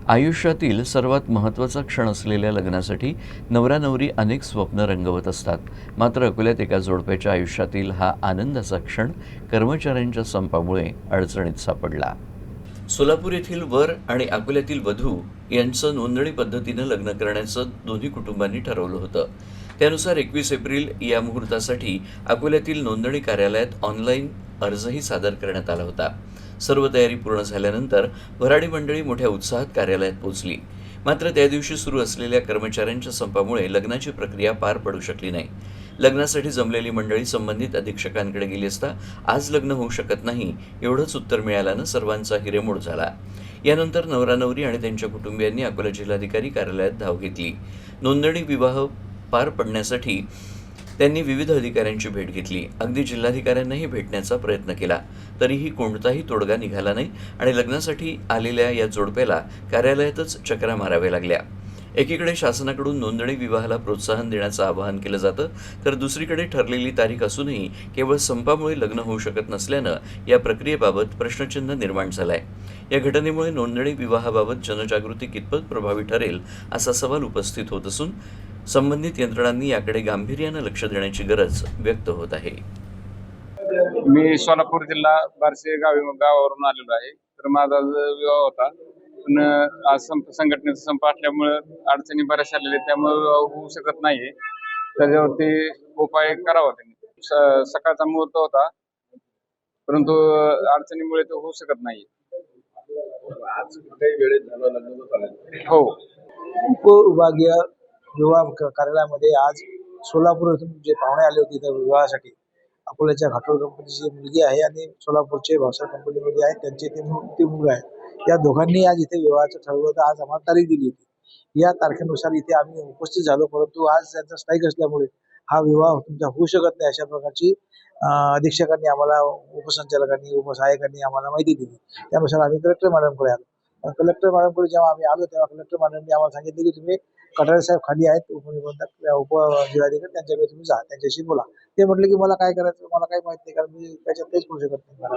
आयुष्यातील सर्वात महत्त्वाचा क्षण असलेल्या लग्नासाठी नवरा नवरी अनेक स्वप्न रंगवत असतात. मात्र अकोल्यात एका जोडप्याच्या आयुष्यातील हा आनंदाचा क्षण कर्मचाऱ्यांच्या संपामुळे अडचणीत सापडला. सोलापूर येथील वर आणि अकोल्यातील वधू यांचं नोंदणी पद्धतीनं लग्न करण्याचं दोन्ही कुटुंबांनी ठरवलं होतं. त्यानुसार 21 एप्रिल या मुहूर्तासाठी अकोल्यातील नोंदणी कार्यालयात ऑनलाईन अर्जही सादर करण्यात आला होता. सर्व तयारी पूर्ण झाल्यानंतर वऱ्हाडी मंडळी मोठ्या उत्साहात कार्यालयात पोहोचली. मात्र त्या दिवशी सुरू असलेल्या कर्मचाऱ्यांच्या संपामुळे लग्नाची प्रक्रिया पार पडू शकली नाही. लग्नासाठी जमलेली मंडळी संबंधित अधीक्षकांकडे गेली असता आज लग्न होऊ शकत नाही एवढंच उत्तर मिळाल्यानं सर्वांचा हिरेमोड झाला. यानंतर नवरा नवरी आणि त्यांच्या कुटुंबियांनी अकोला जिल्हाधिकारी कार्यालयात धाव घेतली. नोंदणी विवाह पार पडण्यासाठी त्यांनी विविध अधिकाऱ्यांची भेट घेतली. अगदी जिल्हाधिकाऱ्यांनाही भेटण्याचा प्रयत्न केला, तरीही कोणताही तोडगा निघाला नाही आणि लग्नासाठी आलेल्या या जोडप्याला कार्यालयातच चकरा माराव्या लागल्या. एकीकडे शासनाकडून नोंदणी विवाहाला प्रोत्साहन देण्याचं आवाहन केलं जातं, तर दुसरीकडे ठरलेली तारीख असूनही केवळ संपामुळे लग्न होऊ शकत नसल्यानं या प्रक्रियेबाबत प्रश्नचिन्ह निर्माण झालंय. या घटनेमुळे नोंदणी विवाहाबाबत जनजागृती कितपत प्रभावी ठरेल असा सवाल उपस्थित होत असून संबंधित यंत्रणांनी याकडे गांभीर्यानं लक्ष देण्याची गरज व्यक्त होत आहे. मी सोलापूर जिल्हा बार्शी गावावरून आलेलो आहे. तर माझा विवाह होता, पण आज संघटनेचा संप असल्यामुळे अडचणी बऱ्याचशा आलेल्या, त्यामुळे विवाह होऊ शकत नाहीये. त्याच्यावरती उपाय करावा त्यांनी. सकाळचा मुहूर्त होता, परंतु अडचणीमुळे तो होऊ शकत नाही. आज काही वेळेत झालं लग्न हो, उपविभागीय विवाह कार्यालयामध्ये आज सोलापूर येथून जे पाहुणे आले होते त्या विवाहासाठी, अकोल्याच्या घाटोळ कंपनीची मुलगी आहे आणि सोलापूरचे भावसार कंपनीमध्ये आहे त्यांचे ते मुलगा आहे. या दोघांनी आज इथे विवाहाचं ठरवलं होतं. आज आम्हाला तारीख दिली होती. या तारखेनुसार इथे आम्ही उपस्थित झालो, परंतु आज त्यांचा स्ट्राईक असल्यामुळे हा विवाह तुमचा होऊ शकत नाही अशा प्रकारची अधीक्षकांनी आम्हाला, उपसंचालकांनी, उपसहायकांनी आम्हाला माहिती दिली. त्यानुसार आम्ही कलेक्टर मॅडमकडे आलो. कलेक्टर मॅडमकडे जेव्हा आम्ही आलो तेव्हा कलेक्टर मॅडमने आम्हाला सांगितले की तुम्ही कटारे साहेब खाली आहेत, उपनिबंधक उपजिल्हाधिकारी, त्यांच्याकडे तुम्ही जा, त्यांच्याशी बोला. ते म्हटले की मला काय करायचं, मला काही माहित नाही, कारण मी त्याच्यात काहीच करू शकत नाही.